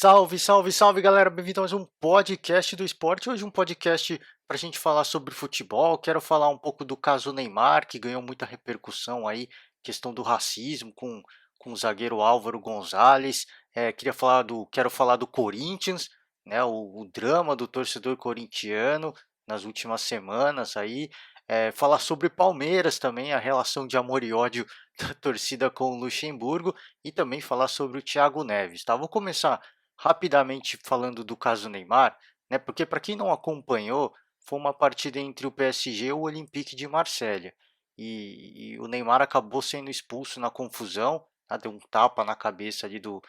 Salve, salve, salve, galera! Bem-vindo a mais um podcast do esporte. Hoje um podcast para a gente falar sobre futebol. Quero falar um pouco do caso Neymar, que ganhou muita repercussão aí, questão do racismo com o zagueiro Álvaro Gonzalez. Quero falar do Corinthians, né? O drama do torcedor corintiano nas últimas semanas aí. Falar sobre Palmeiras também, a relação de amor e ódio da torcida com o Luxemburgo e também falar sobre o Thiago Neves, tá? Vou começar rapidamente falando do caso Neymar, né? Porque para quem não acompanhou, foi uma partida entre o PSG e o Olympique de Marselha. E o Neymar acabou sendo expulso na confusão, tá? Deu um tapa na cabeça ali do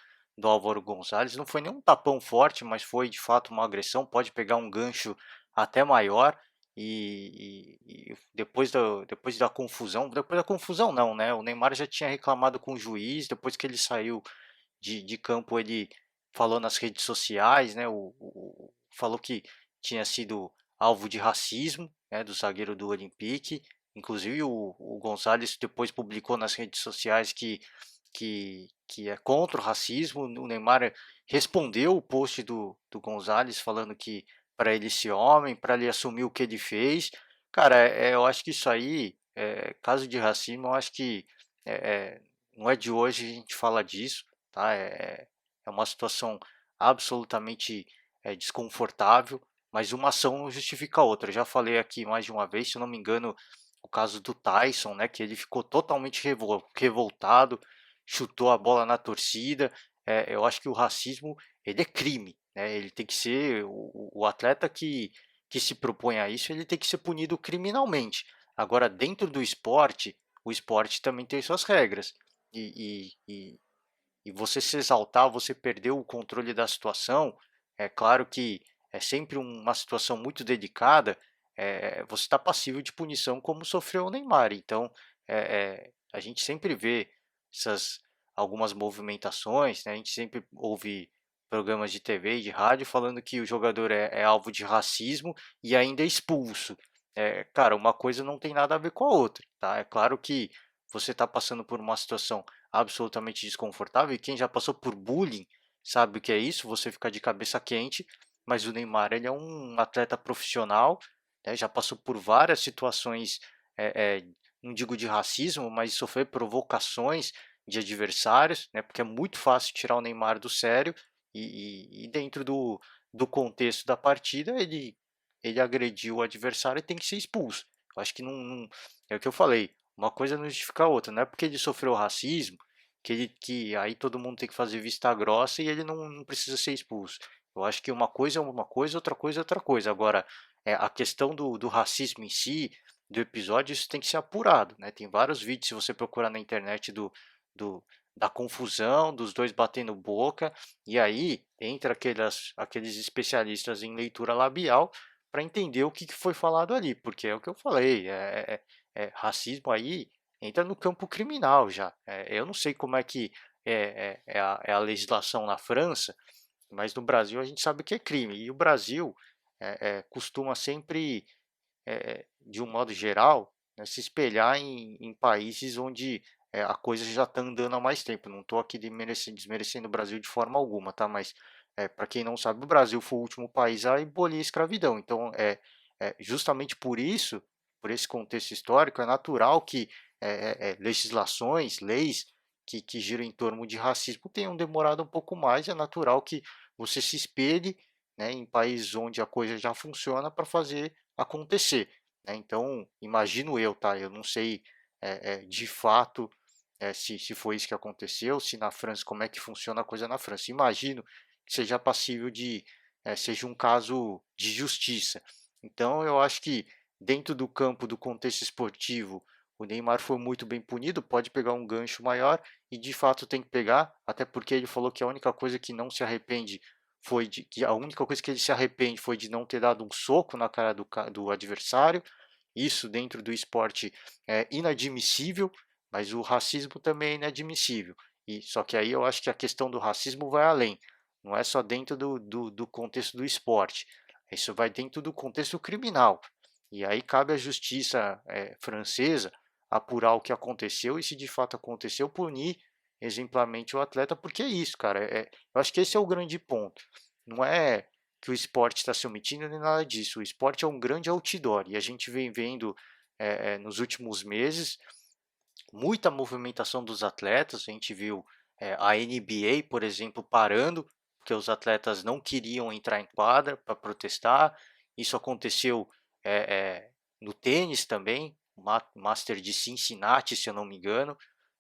Álvaro Gonzalez. Não foi nem um tapão forte, mas foi de fato uma agressão. Pode pegar um gancho até maior. E depois da confusão, depois da confusão não, né? O Neymar já tinha reclamado com o juiz, depois que ele saiu de campo, ele falou nas redes sociais, né? Falou que tinha sido alvo de racismo, né, do zagueiro do Olympique. Inclusive o Gonzalez depois publicou nas redes sociais que é contra o racismo. O Neymar respondeu o post do Gonzalez falando que para ele ser homem, para ele assumir o que ele fez. Cara, eu acho que isso aí, caso de racismo, eu acho que é, é, não é de hoje a gente fala disso, tá? É uma situação absolutamente desconfortável, mas uma ação não justifica a outra. Eu já falei aqui mais de uma vez, se eu não me engano, o caso do Tyson, né, que ele ficou totalmente revoltado, chutou a bola na torcida. Eu acho que o racismo ele é crime, né? Ele tem que ser o atleta que se propõe a isso, ele tem que ser punido criminalmente. Agora, dentro do esporte, o esporte também tem suas regras. E você se exaltar, você perder o controle da situação. É claro que é sempre uma situação muito delicada. Você está passível de punição, como sofreu o Neymar. Então, a gente sempre vê essas algumas movimentações, né? A gente sempre ouve programas de TV e de rádio falando que o jogador é alvo de racismo e ainda é expulso. Cara, uma coisa não tem nada a ver com a outra, tá? É claro que você está passando por uma situação absolutamente desconfortável. E quem já passou por bullying sabe o que é isso, você ficar de cabeça quente. Mas o Neymar, ele é um atleta profissional, né, já passou por várias situações, é, é, não digo de racismo, mas sofrer provocações de adversários, né, porque é muito fácil tirar o Neymar do sério. E dentro do contexto da partida, ele agrediu o adversário e tem que ser expulso. Eu acho que é o que eu falei, uma coisa não justifica a outra. Não é porque ele sofreu racismo que aí todo mundo tem que fazer vista grossa e ele não precisa ser expulso. Eu acho que uma coisa é uma coisa, outra coisa é outra coisa. Agora, a questão do racismo em si, do episódio, isso tem que ser apurado, né? Tem vários vídeos, se você procurar na internet, do, da confusão, dos dois batendo boca, e aí entra aqueles especialistas em leitura labial para entender o que foi falado ali, porque é o que eu falei, racismo aí entra no campo criminal já. Eu não sei como é que é a legislação na França, mas no Brasil a gente sabe que é crime. E o Brasil costuma sempre, de um modo geral, né, se espelhar em países onde a coisa já está andando há mais tempo. Não estou aqui desmerecendo o Brasil de forma alguma, tá? Mas para quem não sabe, o Brasil foi o último país a abolir a escravidão. Então, justamente por isso, por esse contexto histórico, é natural que legislações, leis que giram em torno de racismo tenham demorado um pouco mais. É natural que você se espelhe, né, em países onde a coisa já funciona para fazer acontecer, né? Então, imagino eu, tá? Eu não sei de fato se foi isso que aconteceu, se na França, como é que funciona a coisa na França. Imagino que seja passível seja um caso de justiça. Então, eu acho que dentro do campo do contexto esportivo, o Neymar foi muito bem punido, pode pegar um gancho maior e de fato tem que pegar, até porque ele falou que a única coisa que não se arrepende que a única coisa que ele se arrepende foi de não ter dado um soco na cara do adversário. Isso dentro do esporte é inadmissível, mas o racismo também é inadmissível. E só que aí eu acho que a questão do racismo vai além. Não é só dentro do contexto do esporte. Isso vai dentro do contexto criminal. E aí cabe à justiça francesa apurar o que aconteceu e, se de fato aconteceu, punir exemplarmente o atleta, porque é isso, cara. Eu acho que esse é o grande ponto. Não é que o esporte está se omitindo nem nada disso. O esporte é um grande outdoor e a gente vem vendo nos últimos meses muita movimentação dos atletas. A gente viu a NBA, por exemplo, parando, porque os atletas não queriam entrar em quadra para protestar. Isso aconteceu é, é, no tênis também, o Master de Cincinnati, se eu não me engano.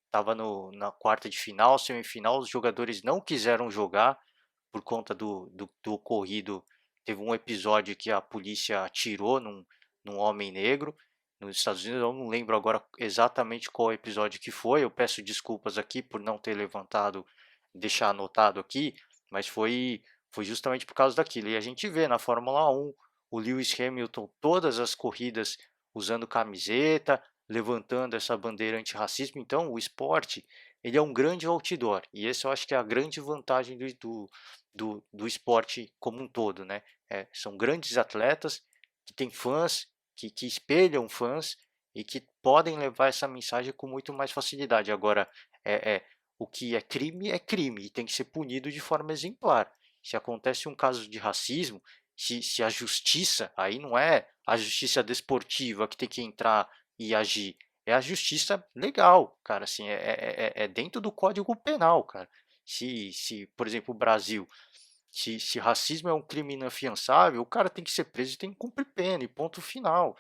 Estava na quarta de final, semifinal, os jogadores não quiseram jogar por conta do ocorrido. Teve um episódio que a polícia atirou num homem negro nos Estados Unidos. Eu não lembro agora exatamente qual episódio que foi. Eu peço desculpas aqui por não ter levantado, deixar anotado aqui, mas foi justamente por causa daquilo. E a gente vê na Fórmula 1 o Lewis Hamilton todas as corridas usando camiseta, levantando essa bandeira antirracismo. Então, o esporte ele é um grande outdoor e esse eu acho que é a grande vantagem do esporte como um todo, né? São grandes atletas que têm fãs, que espelham fãs e que podem levar essa mensagem com muito mais facilidade. Agora, o que é crime e tem que ser punido de forma exemplar. Se acontece um caso de racismo, se a justiça, aí não é a justiça desportiva que tem que entrar e agir, é a justiça legal, cara, assim, é dentro do Código Penal, cara. Se, por exemplo, o Brasil, se racismo é um crime inafiançável, o cara tem que ser preso e tem que cumprir pena, e ponto final.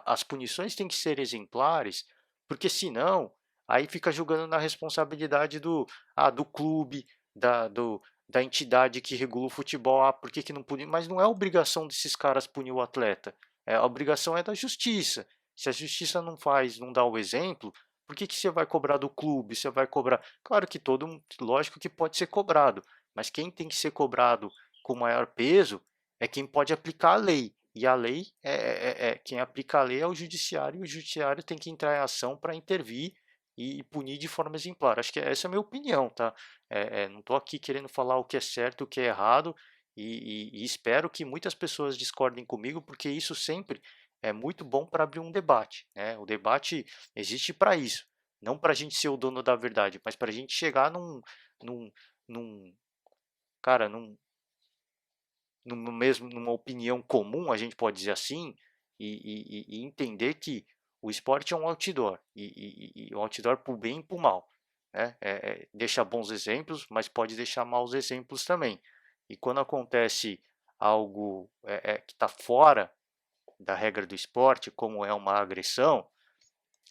As punições têm que ser exemplares, porque senão, aí fica jogando na responsabilidade do clube, da, do, da entidade que regula o futebol. Ah, por que, que não punir? Mas não é obrigação desses caras punir o atleta. A obrigação é da justiça. Se a justiça não faz, não dá o exemplo, por que, que você vai cobrar do clube? Você vai cobrar. Claro que lógico que pode ser cobrado, mas quem tem que ser cobrado com maior peso é quem pode aplicar a lei. E a lei quem aplica a lei é o judiciário, e o judiciário tem que entrar em ação para intervir e punir de forma exemplar. Acho que essa é a minha opinião, tá? Não estou aqui querendo falar o que é certo, o que é errado, e espero que muitas pessoas discordem comigo, porque isso sempre é muito bom para abrir um debate, né? O debate existe para isso, não para a gente ser o dono da verdade, mas para a gente chegar num, num cara, numa opinião comum, a gente pode dizer assim, e entender que o esporte é um outdoor, e um outdoor para o bem e para o mal. Né? Deixa bons exemplos, mas pode deixar maus exemplos também. E quando acontece algo que está fora da regra do esporte, como é uma agressão,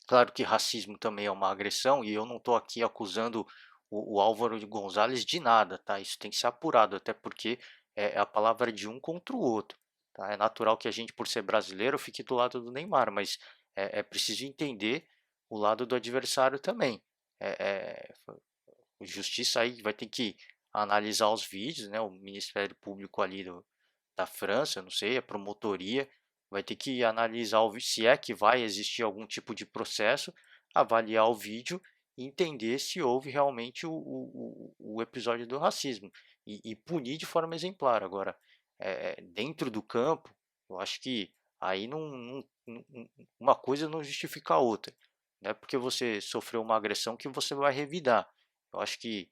claro que racismo também é uma agressão, e eu não estou aqui acusando o Álvaro de Gonzalez de nada, tá? Isso tem que ser apurado, até porque é a palavra de um contra o outro. Tá? É natural que a gente, por ser brasileiro, fique do lado do Neymar, mas é preciso entender o lado do adversário também. A justiça aí vai ter que analisar os vídeos, né? O Ministério Público ali da França, não sei, a promotoria, vai ter que analisar se é que vai existir algum tipo de processo, avaliar o vídeo e entender se houve realmente o episódio do racismo e punir de forma exemplar. Agora, dentro do campo, eu acho que aí uma coisa não justifica a outra. Não é porque você sofreu uma agressão que você vai revidar. Eu acho que,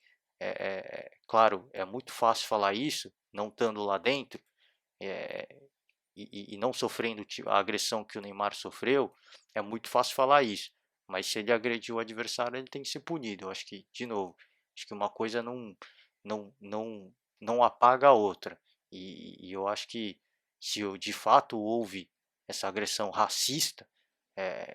claro, é muito fácil falar isso, não estando lá dentro, é, e não sofrendo a agressão que o Neymar sofreu, é muito fácil falar isso. Mas se ele agrediu o adversário, ele tem que ser punido. Eu acho que, de novo, acho que uma coisa não, não, não apaga a outra. E eu acho que se de fato houve essa agressão racista,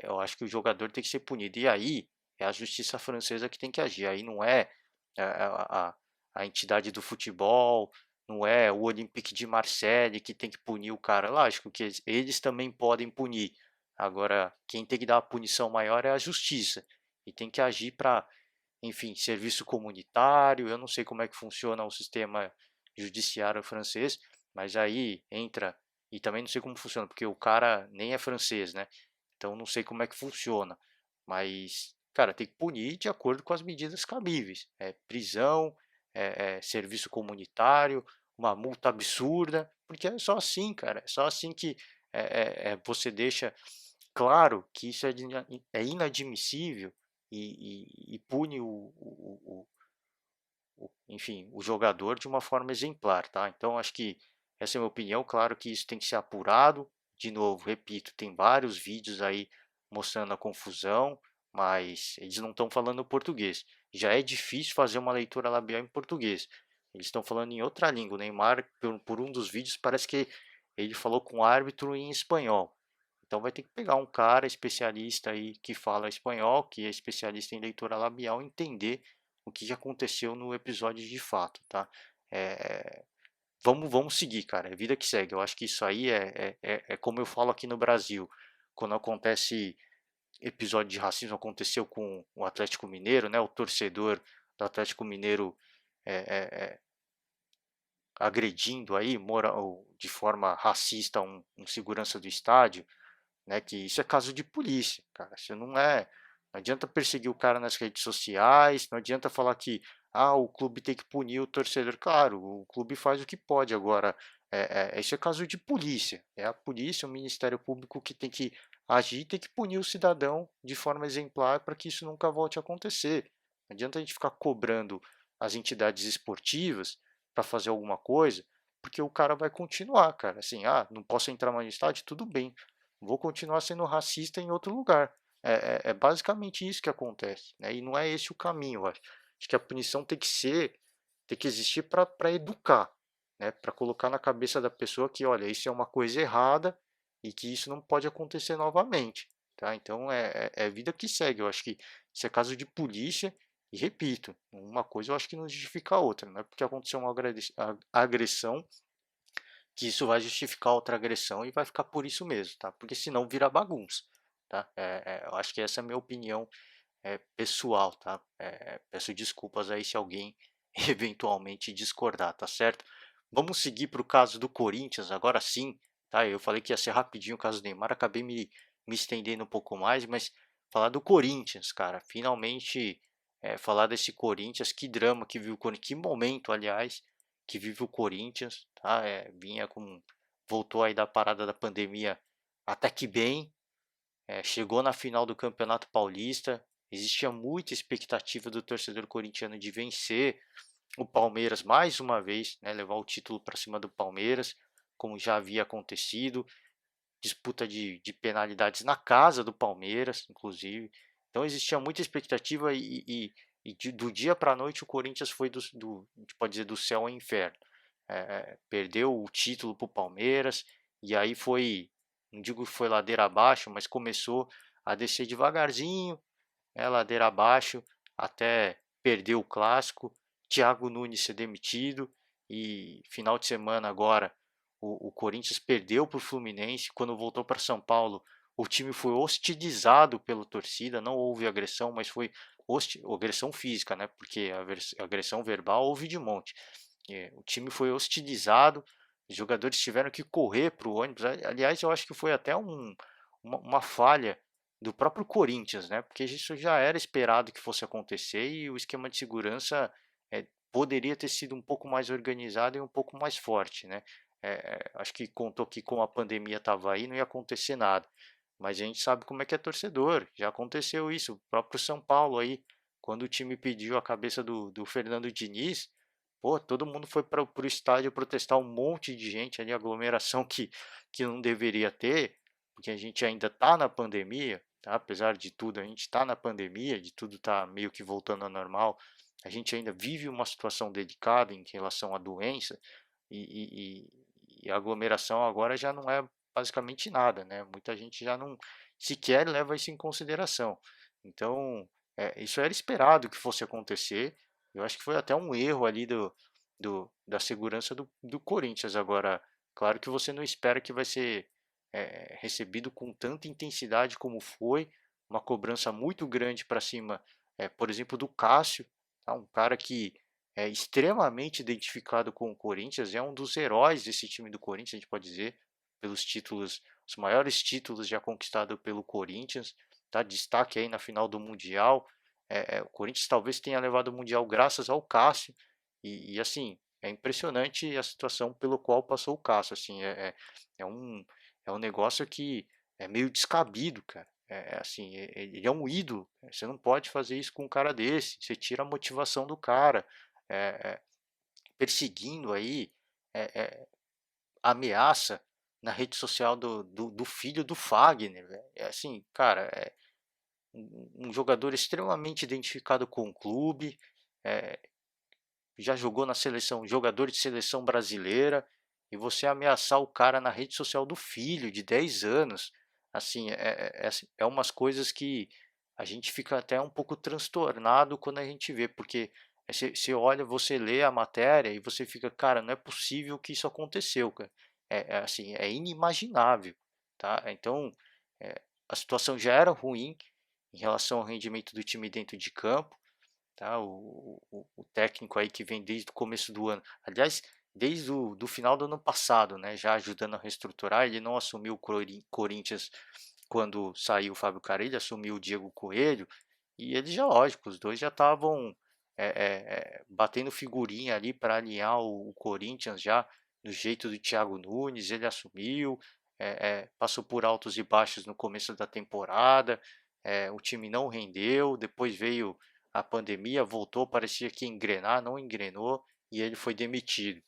eu acho que o jogador tem que ser punido. E aí é a justiça francesa que tem que agir. Aí não é a entidade do futebol, não é o Olympique de Marseille que tem que punir o cara. Lógico que eles também podem punir. Agora, quem tem que dar a punição maior é a justiça. E tem que agir para, enfim, serviço comunitário. Eu não sei como é que funciona o sistema judiciário francês, mas aí entra. E também não sei como funciona, porque o cara nem é francês, né? Então não sei como é que funciona. Mas, cara, tem que punir de acordo com as medidas cabíveis. Prisão, serviço comunitário, uma multa absurda, porque é só assim, cara. É só assim que você deixa claro que isso é inadmissível e pune enfim, o jogador de uma forma exemplar, tá? Então, acho que essa é a minha opinião. Claro que isso tem que ser apurado. De novo, repito, tem vários vídeos aí mostrando a confusão, mas eles não estão falando português. Já é difícil fazer uma leitura labial em português. Eles estão falando em outra língua. O Neymar, por um dos vídeos, parece que ele falou com o árbitro em espanhol. Então vai ter que pegar um cara especialista aí que fala espanhol, que é especialista em leitura labial, entender o que aconteceu no episódio de fato, tá? É, vamos seguir, cara. É vida que segue. Eu acho que isso aí é como eu falo aqui no Brasil. Quando acontece episódio de racismo, aconteceu com o Atlético Mineiro, né? O torcedor do Atlético Mineiro é, é, é, agredindo aí moral, de forma racista um segurança do estádio, né? Que isso é caso de polícia, cara. Isso não é. Não adianta perseguir o cara nas redes sociais, não adianta falar que o clube tem que punir o torcedor. Claro, o clube faz o que pode. Agora, isso é caso de polícia. É a polícia, o Ministério Público que tem que agir e tem que punir o cidadão de forma exemplar para que isso nunca volte a acontecer. Não adianta a gente ficar cobrando as entidades esportivas para fazer alguma coisa, porque o cara vai continuar, cara. Assim, não posso entrar mais no estádio? Tudo bem, vou continuar sendo racista em outro lugar. É basicamente isso que acontece, né? E não é esse o caminho, eu acho. Acho que a punição tem que existir para educar, né? Para colocar na cabeça da pessoa que, olha, isso é uma coisa errada e que isso não pode acontecer novamente, tá? Então é vida que segue. Eu acho que isso é caso de polícia e repito, uma coisa eu acho que não justifica a outra, não é porque aconteceu uma agressão que isso vai justificar outra agressão e vai ficar por isso mesmo, tá? Porque senão vira bagunça, tá? Eu acho que essa é a minha opinião pessoal, tá? Peço desculpas aí se alguém eventualmente discordar, tá certo? Vamos seguir para o caso do Corinthians, agora sim, tá? Eu falei que ia ser rapidinho o caso do Neymar, acabei me estendendo um pouco mais, mas falar do Corinthians, cara, finalmente falar desse Corinthians, que drama que viu o Corinthians, que momento, aliás, que vive o Corinthians, tá? Voltou aí da parada da pandemia até que bem, chegou na final do Campeonato Paulista. Existia muita expectativa do torcedor corintiano de vencer o Palmeiras mais uma vez, né, levar o título para cima do Palmeiras, como já havia acontecido. Disputa de penalidades na casa do Palmeiras, inclusive. Então existia muita expectativa do dia para a noite o Corinthians foi a gente pode dizer, do céu ao inferno. Perdeu o título para o Palmeiras e aí foi, não digo que foi ladeira abaixo, mas começou a descer devagarzinho, né, ladeira abaixo, até perder o clássico, Thiago Nunes ser demitido e final de semana agora o Corinthians perdeu para o Fluminense. Quando voltou para São Paulo, o time foi hostilizado pela torcida, não houve agressão, mas foi agressão física, né? Porque a agressão verbal houve de monte. O time foi hostilizado, os jogadores tiveram que correr para o ônibus. Aliás, eu acho que foi até uma falha do próprio Corinthians, né? Porque isso já era esperado que fosse acontecer e o esquema de segurança poderia ter sido um pouco mais organizado e um pouco mais forte, né? Acho que contou que com a pandemia estava aí, não ia acontecer nada. Mas a gente sabe como é que é torcedor. Já aconteceu isso. O próprio São Paulo aí, quando o time pediu a cabeça do Fernando Diniz, pô, todo mundo foi para o estádio protestar, um monte de gente ali, aglomeração que não deveria ter, porque a gente ainda está na pandemia, tá? Apesar de tudo, a gente está na pandemia, de tudo está meio que voltando ao normal. A gente ainda vive uma situação delicada em relação à doença e, e a aglomeração agora já não é basicamente nada, né? Muita gente já não sequer leva isso em consideração. Então, isso era esperado que fosse acontecer. Eu acho que foi até um erro ali da segurança do Corinthians. Agora, claro que você não espera que vai ser recebido com tanta intensidade como foi, uma cobrança muito grande para cima, por exemplo, do Cássio, tá? Um cara que é extremamente identificado com o Corinthians, é um dos heróis desse time do Corinthians, a gente pode dizer, pelos títulos, os maiores títulos já conquistados pelo Corinthians, tá? Destaque aí na final do Mundial. O Corinthians talvez tenha levado o Mundial graças ao Cássio, assim, é impressionante a situação pelo qual passou o Cássio, assim, é um negócio que é meio descabido, cara. assim, ele é um ídolo, você não pode fazer isso com um cara desse, você tira a motivação do cara, eh, perseguindo aí, ameaça na rede social do filho do Fagner, velho. É assim, cara, um jogador extremamente identificado com o clube, eh, já jogou na seleção, jogador de seleção brasileira, e você ameaçar o cara na rede social do filho de 10 anos, assim, assim, é umas coisas que a gente fica até um pouco transtornado quando a gente vê, porque você olha, você lê a matéria e você fica, cara, não é possível que isso aconteceu, cara. Assim, é inimaginável, tá? Então, é, a situação já era ruim em relação ao rendimento do time dentro de campo, tá? O técnico aí que vem desde o começo do ano, aliás, desde o do final do ano passado, né, já ajudando a reestruturar, ele não assumiu o Corinthians quando saiu o Fábio Carille, assumiu o Diego Coelho, e eles já, lógico, os dois já estavam batendo figurinha ali para alinhar o Corinthians já do jeito do Thiago Nunes, ele assumiu, passou por altos e baixos no começo da temporada, o time não rendeu, depois veio a pandemia, voltou, parecia que ia engrenar, não engrenou e ele foi demitido.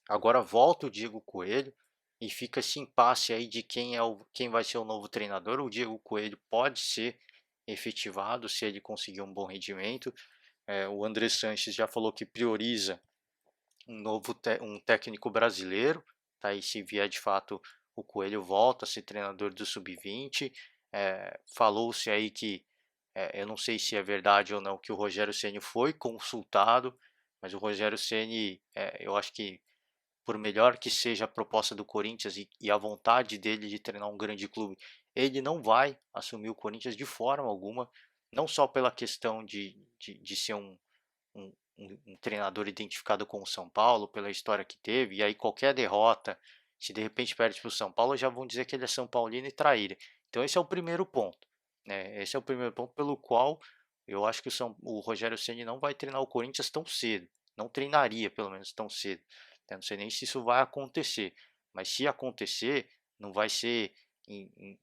Agora volta o Diego Coelho e fica esse impasse aí de quem vai ser o novo treinador. O Diego Coelho pode ser efetivado se ele conseguir um bom rendimento. O André Sanches já falou que prioriza um técnico brasileiro, tá? E se vier de fato o Coelho volta a ser treinador do sub-20. Falou-se aí que eu não sei se é verdade ou não que o Rogério Ceni foi consultado, mas o Rogério Ceni, eu acho que por melhor que seja a proposta do Corinthians e a vontade dele de treinar um grande clube, ele não vai assumir o Corinthians de forma alguma, não só pela questão de ser um treinador identificado com o São Paulo, pela história que teve, e aí qualquer derrota, se de repente perde para o São Paulo, já vão dizer que ele é São Paulino e traíra. Então esse é o primeiro ponto, né? Esse é o primeiro ponto pelo qual eu acho que o Rogério Ceni não vai treinar o Corinthians tão cedo, não treinaria pelo menos tão cedo. Eu não sei nem se isso vai acontecer, mas se acontecer, não vai ser em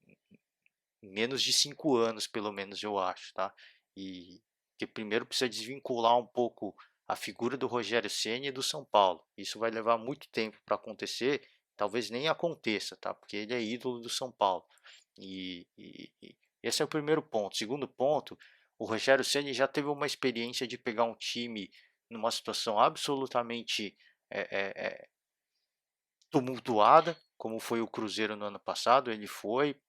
menos de 5 anos, pelo menos eu acho, tá? E que primeiro precisa desvincular um pouco a figura do Rogério Ceni e do São Paulo. Isso vai levar muito tempo para acontecer, talvez nem aconteça, tá? Porque ele é ídolo do São Paulo. E esse é o primeiro ponto. Segundo ponto, o Rogério Ceni já teve uma experiência de pegar um time numa situação absolutamente é, é, é, tumultuada, como foi o Cruzeiro no ano passado. Ele foi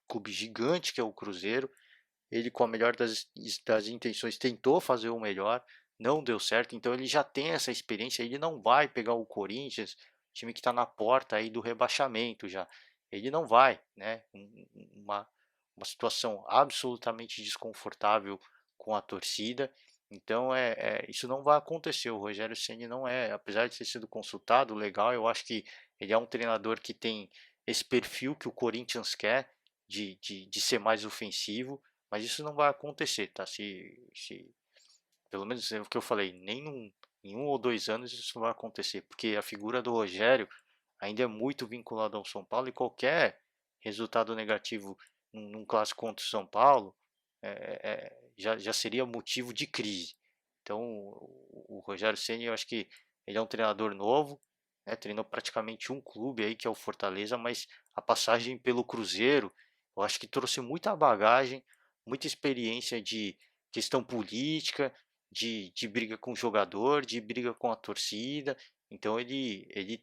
clube gigante que é o Cruzeiro, ele com a melhor das intenções tentou fazer o melhor, não deu certo, então ele já tem essa experiência, ele não vai pegar o Corinthians, time que está na porta aí do rebaixamento já, ele não vai, né, uma situação absolutamente desconfortável com a torcida, então isso não vai acontecer, o Rogério Ceni não é, apesar de ter sido consultado, legal, eu acho que ele é um treinador que tem esse perfil que o Corinthians quer, de ser mais ofensivo, mas isso não vai acontecer, tá? Pelo menos é o que eu falei, em 1 ou 2 anos isso não vai acontecer, porque a figura do Rogério ainda é muito vinculada ao São Paulo e qualquer resultado negativo num clássico contra o São Paulo já seria motivo de crise. Então, o Rogério Ceni, eu acho que ele é um treinador novo, né? Treinou praticamente um clube aí que é o Fortaleza, mas a passagem pelo Cruzeiro, eu acho que trouxe muita bagagem, muita experiência de questão política, de briga com o jogador, de briga com a torcida. Então ele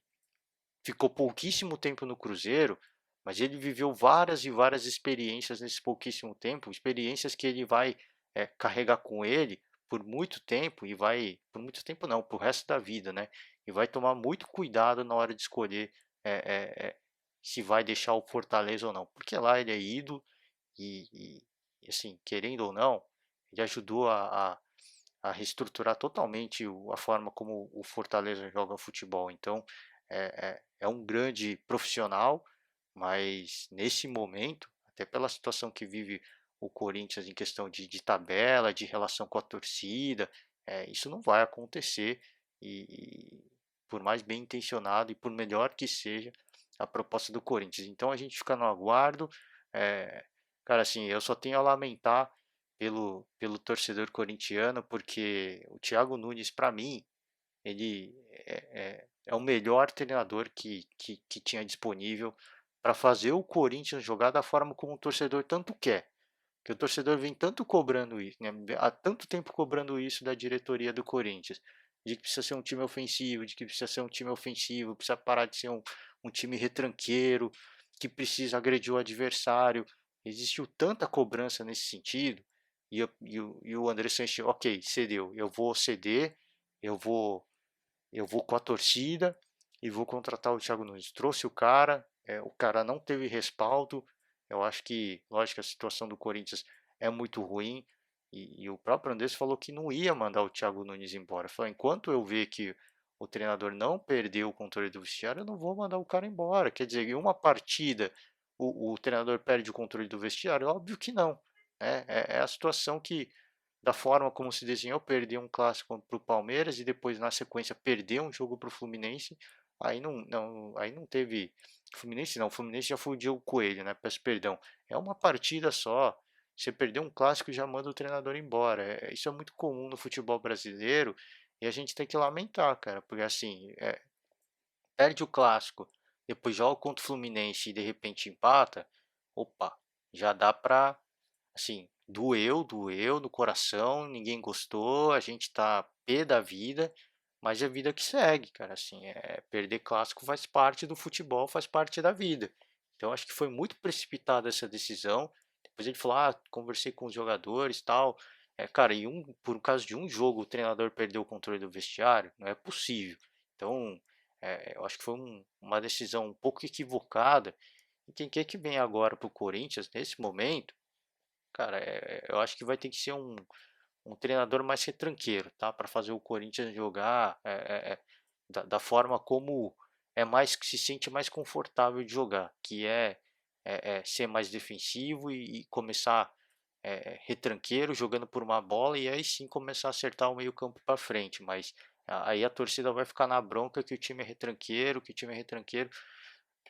ficou pouquíssimo tempo no Cruzeiro, mas ele viveu várias e várias experiências nesse pouquíssimo tempo, experiências que ele vai carregar com ele por muito tempo e vai, por muito tempo não, por resto da vida, né? E vai tomar muito cuidado na hora de escolher é, se vai deixar o Fortaleza ou não, porque lá ele é ídolo e assim, querendo ou não, ele ajudou a reestruturar totalmente a forma como o Fortaleza joga futebol. Então, é um grande profissional, mas nesse momento, até pela situação que vive o Corinthians em questão de tabela, de relação com a torcida, isso não vai acontecer. E por mais bem intencionado e por melhor que seja a proposta do Corinthians. Então a gente fica no aguardo. É, Cara, assim, eu só tenho a lamentar pelo torcedor corintiano, porque o Thiago Nunes, para mim, ele é o melhor treinador que tinha disponível para fazer o Corinthians jogar da forma como o torcedor tanto quer. Que o torcedor vem tanto cobrando isso, né? Há tanto tempo cobrando isso da diretoria do Corinthians, de que precisa ser um time ofensivo, de que precisa ser um time ofensivo, precisa parar de ser um time retranqueiro, que precisa agredir o adversário. Existiu tanta cobrança nesse sentido, e o André Sanches, ok, cedeu, eu vou ceder, eu vou, eu vou com a torcida e vou contratar o Thiago Nunes. Trouxe o cara não teve respaldo. Eu acho que, lógico, a situação do Corinthians é muito ruim. E o próprio Andrés falou que não ia mandar o Thiago Nunes embora. Falou, enquanto eu ver que o treinador não perdeu o controle do vestiário, eu não vou mandar o cara embora. Quer dizer, em uma partida o treinador perde o controle do vestiário? Óbvio que não. É a situação que, da forma como se desenhou, perder um clássico para o Palmeiras e depois na sequência perder um jogo para o Fluminense, aí não teve. Fluminense não, o Fluminense já foi o Diego Coelho, né? Peço perdão. É uma partida só. Você perdeu um clássico e já manda o treinador embora. Isso é muito comum no futebol brasileiro e a gente tem que lamentar, cara, porque assim, perde o clássico, depois joga contra o Fluminense e de repente empata, opa, já dá pra, assim, doeu no coração, ninguém gostou, a gente tá pé da vida, mas é a vida que segue, cara, assim, perder clássico faz parte do futebol, faz parte da vida. Então acho que foi muito precipitada essa decisão. Depois ele falou, conversei com os jogadores, tal. Cara, por causa de um jogo o treinador perdeu o controle do vestiário, não é possível. Então, eu acho que foi uma decisão um pouco equivocada. E quem quer que venha agora para o Corinthians nesse momento, cara, eu acho que vai ter que ser um treinador mais retranqueiro, tá? Para fazer o Corinthians jogar da forma como que se sente mais confortável de jogar, que ser mais defensivo e começar retranqueiro, jogando por uma bola e aí sim começar a acertar o meio campo para frente, mas aí a torcida vai ficar na bronca que o time é retranqueiro, que o time é retranqueiro.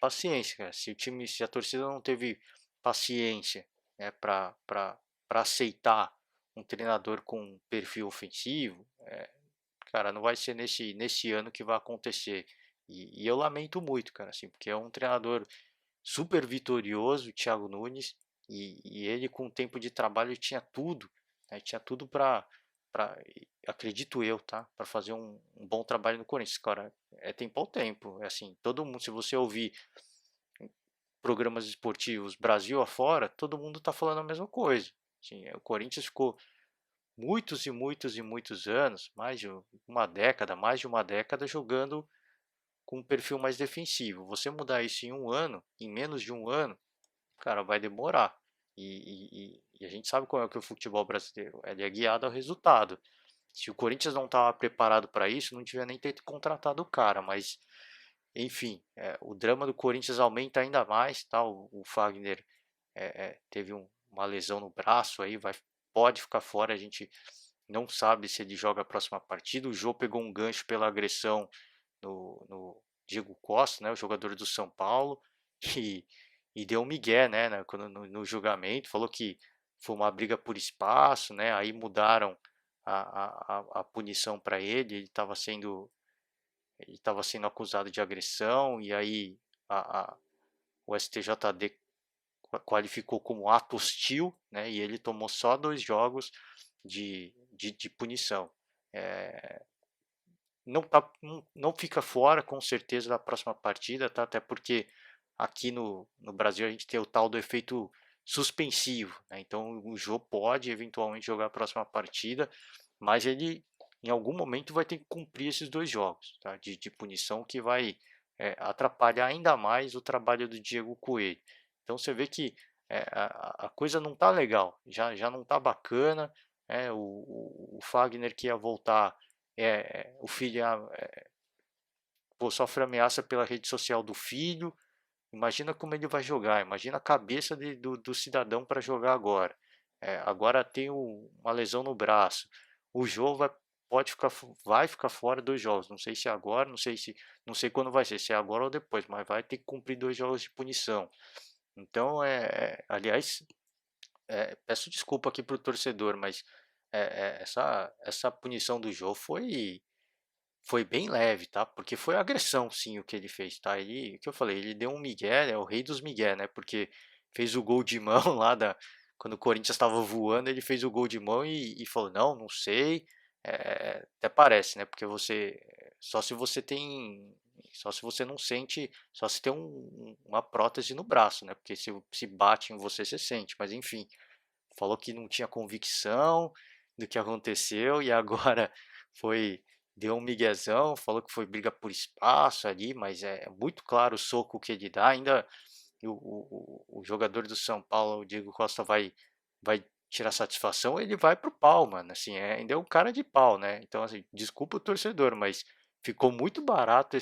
Paciência, cara. Se a torcida não teve paciência, né, para aceitar um treinador com um perfil ofensivo, cara, não vai ser nesse ano que vai acontecer. E eu lamento muito, cara, assim, porque é um treinador super vitorioso, o Thiago Nunes, e ele com o tempo de trabalho tinha tudo, né, tinha tudo para, acredito eu, tá, para fazer um bom trabalho no Corinthians, cara. É tempo ao tempo, é assim, todo mundo, se você ouvir programas esportivos Brasil afora, todo mundo está falando a mesma coisa. Assim, o Corinthians ficou muitos e muitos e muitos anos, mais de uma década, jogando com um perfil mais defensivo. Você mudar isso em um ano, em menos de um ano, cara, vai demorar. E a gente sabe como é que é o futebol brasileiro. Ele é guiado ao resultado. Se o Corinthians não estava preparado para isso, não devia nem ter contratado o cara. Mas, enfim, o drama do Corinthians aumenta ainda mais. Tá? O Fagner teve uma lesão no braço aí, pode ficar fora. A gente não sabe se ele joga a próxima partida. O Jô pegou um gancho pela agressão no Diego Costa, né, o jogador do São Paulo, e, e deu um migué, né, no julgamento, falou que foi uma briga por espaço, né, aí mudaram a punição para ele ele estava sendo acusado de agressão, e aí o STJD qualificou como ato hostil, né, e ele tomou só 2 jogos de punição. É, não fica fora com certeza da próxima partida, tá? Até porque aqui no Brasil a gente tem o tal do efeito suspensivo, né? Então o jogo pode eventualmente jogar a próxima partida, mas ele em algum momento vai ter que cumprir esses 2 jogos, tá? De punição, que vai atrapalhar ainda mais o trabalho do Diego Coelho. Então você vê que a coisa não tá legal, já não tá bacana. O Fagner, que ia voltar, o filho sofre ameaça pela rede social do filho. Imagina como ele vai jogar, imagina a cabeça do cidadão para jogar agora. Agora tem uma lesão no braço. O jogo vai ficar fora 2 jogos. Não sei se é agora, não sei quando vai ser, se é agora ou depois, mas vai ter que cumprir 2 jogos de punição. Então, aliás, peço desculpa aqui pro torcedor, mas essa punição do Jô foi bem leve, tá? Porque foi agressão, sim, o que ele fez, tá? O que eu falei, ele deu um migué, é o rei dos migué, né? Porque fez o gol de mão lá quando o Corinthians estava voando, ele fez o gol de mão e falou, não sei, até parece, né? Porque só se você tem, só se você não sente, só se tem uma prótese no braço, né? Porque se bate em você, você sente, mas enfim, falou que não tinha convicção do que aconteceu e agora foi deu um miguezão, falou que foi briga por espaço ali, mas é muito claro o soco que ele dá. Ainda o jogador do São Paulo, o Diego Costa, vai tirar satisfação, ele vai pro pau, mano. Assim, ainda é um cara de pau, né? Então, assim, desculpa o torcedor, mas ficou muito barato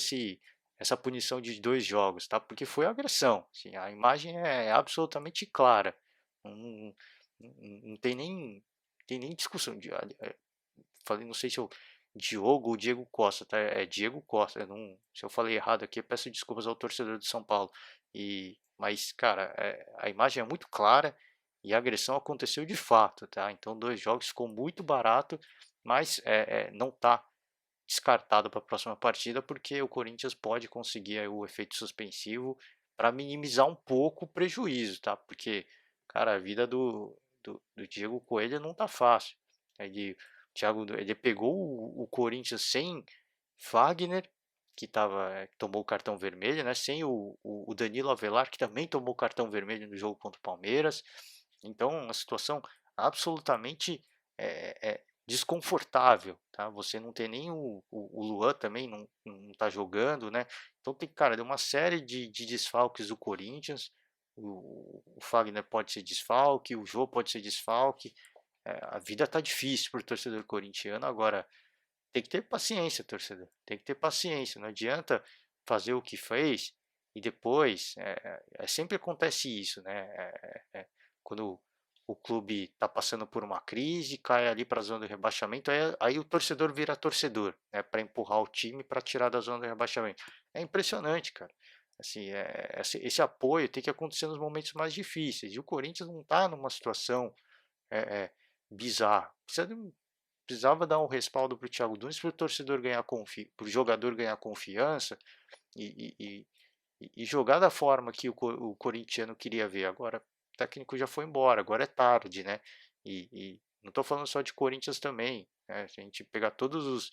essa punição de 2 jogos, tá? Porque foi agressão. Assim, a imagem é absolutamente clara. Não, não tem nem discussão. Falei, não sei se eu Diogo ou Diego Costa, tá? É Diego Costa. Se eu falei errado aqui, eu peço desculpas ao torcedor de São Paulo. Mas, cara, a imagem é muito clara e a agressão aconteceu de fato, tá? Então, 2 jogos ficou muito barato, mas não tá descartado para a próxima partida, porque o Corinthians pode conseguir aí o efeito suspensivo para minimizar um pouco o prejuízo, tá? Porque, cara, a vida do Diego Coelho não tá fácil. Ele pegou o Corinthians sem Fagner, que tomou o cartão vermelho, né? Sem o Danilo Avelar, que também tomou o cartão vermelho no jogo contra o Palmeiras. Então, uma situação absolutamente desconfortável, tá? Você não tem nem o Luan também não tá jogando, né? Então tem, cara, uma série de desfalques do Corinthians. O Fagner pode ser desfalque, o Jô pode ser desfalque. A vida tá difícil pro torcedor corintiano. Agora, tem que ter paciência, torcedor. Tem que ter paciência. Não adianta fazer o que fez e depois. Sempre acontece isso, né? Quando o clube está passando por uma crise, cai ali para a zona do rebaixamento, aí o torcedor vira torcedor, né? Para empurrar o time para tirar da zona do rebaixamento. É impressionante, cara. Assim, esse apoio tem que acontecer nos momentos mais difíceis. E o Corinthians não está numa situação é, é, bizarra. Precisava dar um respaldo para o Thiago Nunes para o torcedor ganhar para o jogador ganhar confiança e, e, e jogar da forma que o corintiano queria ver. Agora o técnico já foi embora, agora é tarde, né? E não estou falando só de Corinthians também, né? Se a gente pegar todos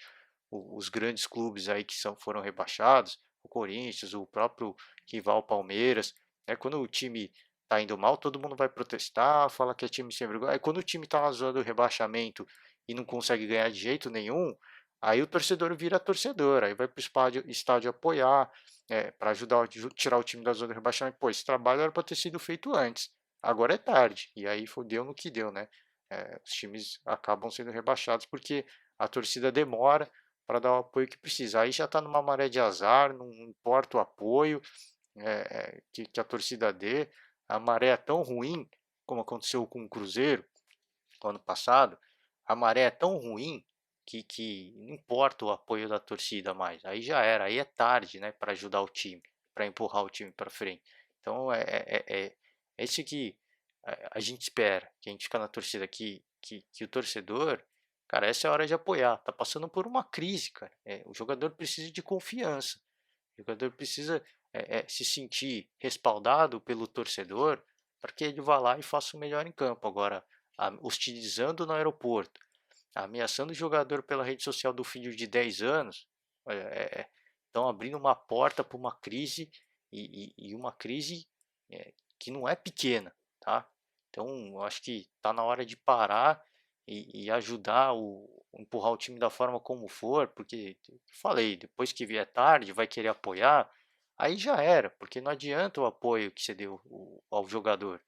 os grandes clubes aí que foram rebaixados, o Corinthians, o próprio rival Palmeiras, né? Quando o time tá indo mal, todo mundo vai protestar, fala que é time sem vergonha. Aí quando o time tá na zona do rebaixamento e não consegue ganhar de jeito nenhum, aí o torcedor vira torcedor, aí vai para o estádio apoiar, para ajudar a tirar o time da zona de rebaixamento. Pô, esse trabalho era para ter sido feito antes, agora é tarde, e aí deu no que deu, né? Os times acabam sendo rebaixados porque a torcida demora para dar o apoio que precisa. Aí já está numa maré de azar, não importa o apoio que a torcida dê, a maré é tão ruim, como aconteceu com o Cruzeiro no ano passado, a maré é tão ruim que não importa o apoio da torcida mais. Aí já era, aí é tarde, né, para ajudar o time, para empurrar o time para frente. Então é isso que a gente espera, que a gente fica na torcida, que o torcedor, cara, essa é a hora de apoiar. Tá passando por uma crise, cara. O jogador precisa de confiança. O jogador precisa se sentir respaldado pelo torcedor para que ele vá lá e faça o melhor em campo. Agora, hostilizando no aeroporto, ameaçando o jogador pela rede social do filho de 10 anos, estão abrindo uma porta para uma crise e uma crise que não é pequena, tá? Então, eu acho que está na hora de parar e ajudar empurrar o time da forma como for, porque eu falei, depois que vier tarde, vai querer apoiar, aí já era, porque não adianta o apoio que você deu ao jogador.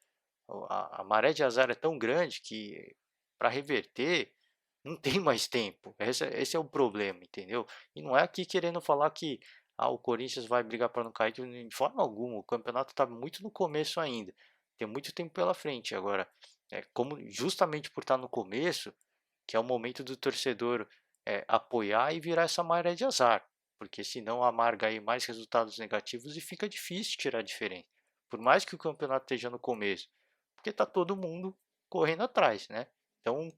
A maré de azar é tão grande que para reverter não tem mais tempo. Esse é o problema, entendeu? E não é aqui querendo falar que o Corinthians vai brigar para não cair de forma alguma. O campeonato está muito no começo ainda. Tem muito tempo pela frente. Agora, como justamente por estar no começo, que é o momento do torcedor apoiar e virar essa maré de azar. Porque senão amarga aí mais resultados negativos e fica difícil tirar a diferença. Por mais que o campeonato esteja no começo. Porque tá todo mundo correndo atrás, né? Então,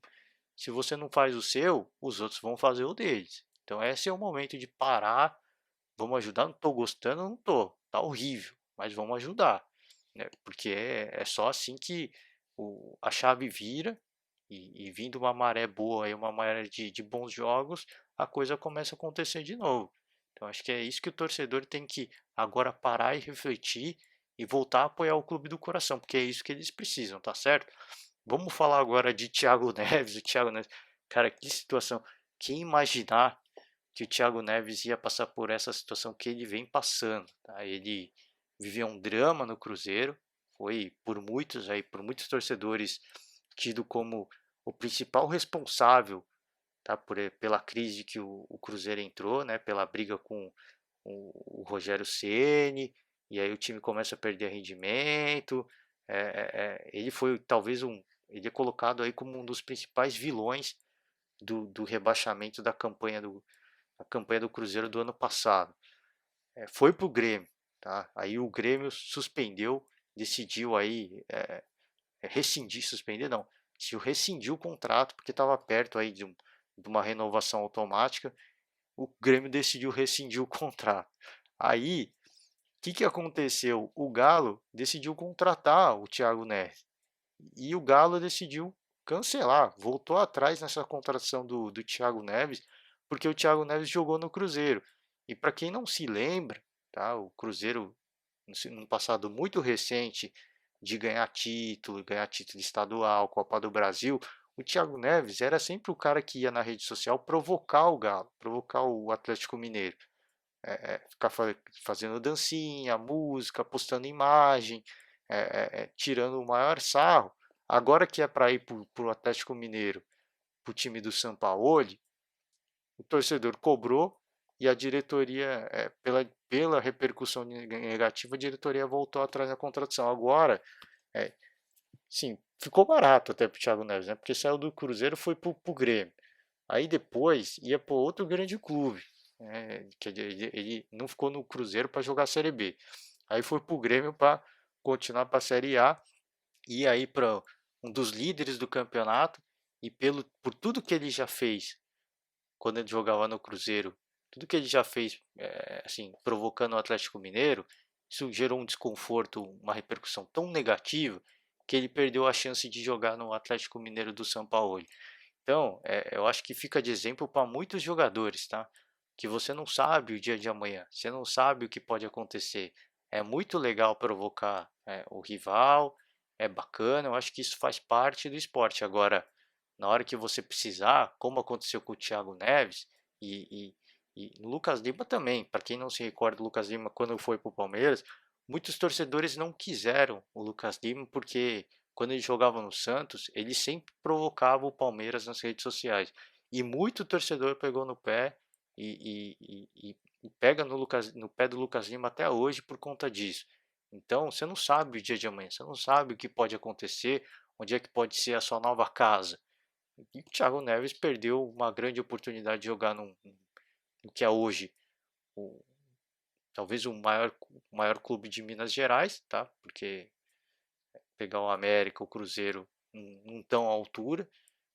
se você não faz o seu, os outros vão fazer o deles. Então, esse é o momento de parar. Vamos ajudar? Não estou gostando, não estou. Tá horrível, mas vamos ajudar, né? Porque é só assim que a chave vira e vindo uma maré boa e uma maré de bons jogos, a coisa começa a acontecer de novo. Então acho que é isso que o torcedor tem que agora parar e refletir e voltar a apoiar o clube do coração, porque é isso que eles precisam, tá certo? Vamos falar agora de Thiago Neves. O Thiago Neves, cara, que situação. Quem imaginar que o Thiago Neves ia passar por essa situação que ele vem passando, tá? Ele viveu um drama no Cruzeiro, foi por muitos torcedores tido como o principal responsável, tá, pela crise que o Cruzeiro entrou, né, pela briga com o Rogério Ceni, e aí o time começa a perder rendimento. Ele foi talvez ele é colocado aí como um dos principais vilões do rebaixamento da campanha do Cruzeiro do ano passado. Foi para o Grêmio, tá? Aí o Grêmio suspendeu, decidiu aí rescindir, suspender não, se rescindiu o contrato porque estava perto aí de uma renovação automática. O Grêmio decidiu rescindir o contrato. Aí, o que aconteceu? O Galo decidiu contratar o Thiago Neves e o Galo decidiu cancelar, voltou atrás nessa contratação do Thiago Neves, porque o Thiago Neves jogou no Cruzeiro. E para quem não se lembra, tá, o Cruzeiro, num passado muito recente, de ganhar título estadual, Copa do Brasil, o Thiago Neves era sempre o cara que ia na rede social provocar o Galo, provocar o Atlético Mineiro. Ficar fazendo dancinha, música, postando imagem, tirando o maior sarro. Agora que é para ir para o Atlético Mineiro, para o time do Sampaoli, o torcedor cobrou e a diretoria, pela repercussão negativa, a diretoria voltou atrás da contratação. Agora, é, sim, ficou barato até para o Thiago Neves, né? Porque saiu do Cruzeiro e foi para o Grêmio. Aí depois ia para outro grande clube. Que ele não ficou no Cruzeiro para jogar a Série B. Aí foi para o Grêmio para continuar para a Série A e aí para um dos líderes do campeonato e por tudo que ele já fez quando ele jogava no Cruzeiro, tudo que ele já fez, assim, provocando o Atlético Mineiro, isso gerou um desconforto, uma repercussão tão negativa que ele perdeu a chance de jogar no Atlético Mineiro do São Paulo. Então, eu acho que fica de exemplo para muitos jogadores, tá? Que você não sabe o dia de amanhã, você não sabe o que pode acontecer. É muito legal provocar o rival, é bacana, eu acho que isso faz parte do esporte. Agora, na hora que você precisar, como aconteceu com o Thiago Neves e o Lucas Lima também, para quem não se recorda, o Lucas Lima, quando foi para o Palmeiras, muitos torcedores não quiseram o Lucas Lima porque quando ele jogava no Santos, ele sempre provocava o Palmeiras nas redes sociais. E muito torcedor pegou no pé e pega no pé do Lucas Lima até hoje por conta disso. Então, você não sabe o dia de amanhã, você não sabe o que pode acontecer, onde é que pode ser a sua nova casa. E o Thiago Neves perdeu uma grande oportunidade de jogar no que é hoje o, talvez o maior clube de Minas Gerais, tá? Porque pegar o América, o Cruzeiro, não estão à altura.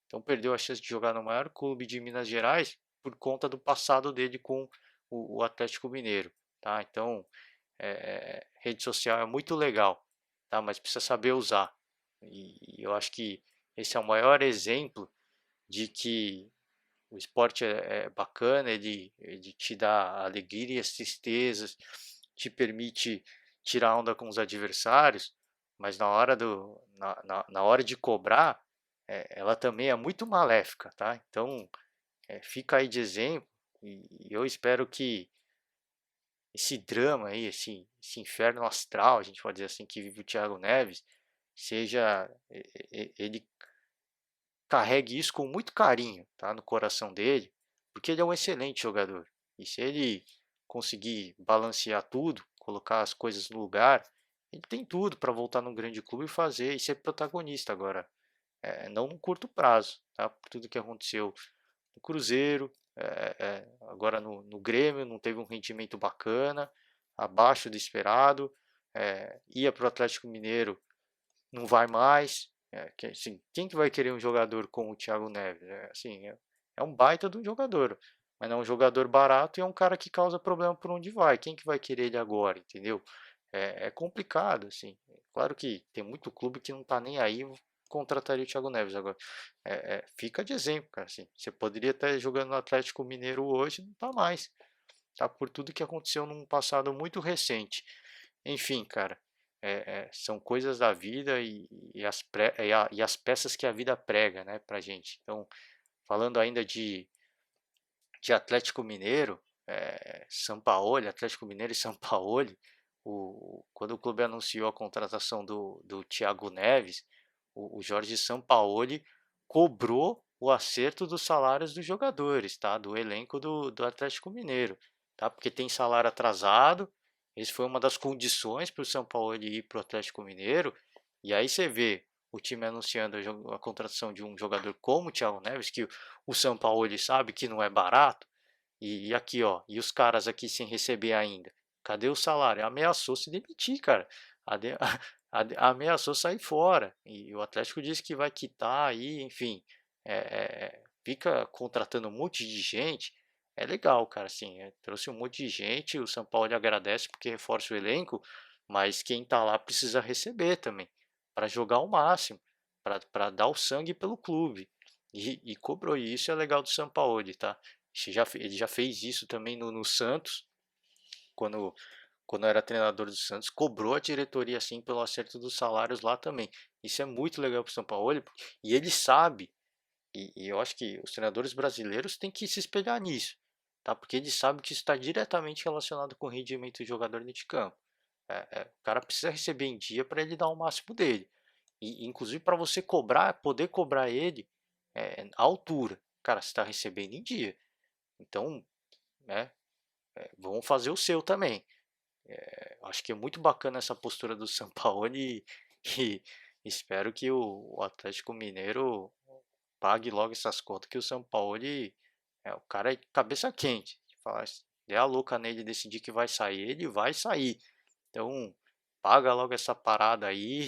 Então perdeu a chance de jogar no maior clube de Minas Gerais por conta do passado dele com o Atlético Mineiro, tá? Então, rede social é muito legal, tá? Mas precisa saber usar. E eu acho que esse é o maior exemplo de que o esporte é bacana, ele te dá alegrias, tristezas, te permite tirar onda com os adversários, mas na hora de cobrar, ela também é muito maléfica, tá? Então, fica aí de exemplo e eu espero que esse drama aí, esse inferno astral, a gente pode dizer assim, que vive o Thiago Neves, seja ele carregue isso com muito carinho, tá, no coração dele, porque ele é um excelente jogador. E se ele conseguir balancear tudo, colocar as coisas no lugar, ele tem tudo para voltar num grande clube e fazer e ser protagonista agora. Não no curto prazo, tá? Por tudo que aconteceu no Cruzeiro, agora no Grêmio, não teve um rendimento bacana, abaixo do esperado. Ia para o Atlético Mineiro, não vai mais. Assim, quem que vai querer um jogador como o Thiago Neves? Assim, é um baita de um jogador, mas não é um jogador barato e é um cara que causa problema por onde vai. Quem que vai querer ele agora, entendeu? É complicado, assim. Claro que tem muito clube que não tá nem aí, contrataria o Thiago Neves agora. Fica de exemplo, cara, assim. Você poderia estar jogando no Atlético Mineiro hoje, não tá mais. Tá por tudo que aconteceu num passado muito recente. Enfim, cara, são coisas da vida e as peças que a vida prega, né, pra gente. Então, falando ainda de Atlético Mineiro, Sampaoli, Atlético Mineiro e Sampaoli, quando o clube anunciou a contratação do Thiago Neves, o Jorge Sampaoli cobrou o acerto dos salários dos jogadores, tá? Do elenco do Atlético Mineiro, tá? Porque tem salário atrasado. Esse foi uma das condições para o Sampaoli ir para o Atlético Mineiro. E aí você vê o time anunciando a contratação de um jogador como o Thiago Neves, que o Sampaoli sabe que não é barato, e aqui, ó, e os caras aqui sem receber ainda. Cadê o salário? Ameaçou se demitir, cara. Ameaçou sair fora. E o Atlético disse que vai quitar aí, enfim. Fica contratando um monte de gente. É legal, cara, assim, trouxe um monte de gente, o São Paulo agradece porque reforça o elenco, mas quem tá lá precisa receber também, para jogar o máximo, para dar o sangue pelo clube. E cobrou, e isso é legal do São Paulo, tá? Ele já fez isso também no Santos, quando, quando era treinador do Santos, cobrou a diretoria assim pelo acerto dos salários lá também. Isso é muito legal para o São Paulo, e ele sabe, e eu acho que os treinadores brasileiros têm que se espelhar nisso, tá? Porque ele sabe que isso está diretamente relacionado com o rendimento do jogador dentro de campo. O cara precisa receber em dia para ele dar o máximo dele. E inclusive para você cobrar, poder cobrar ele à altura. Cara, você está recebendo em dia. Então, né, vamos fazer o seu também. Acho que é muito bacana essa postura do Sampaoli e espero que o Atlético Mineiro pague logo essas contas que o Sampaoli o cara é cabeça quente. Fala, se der a louca nele e decidir que vai sair, ele vai sair. Então, paga logo essa parada aí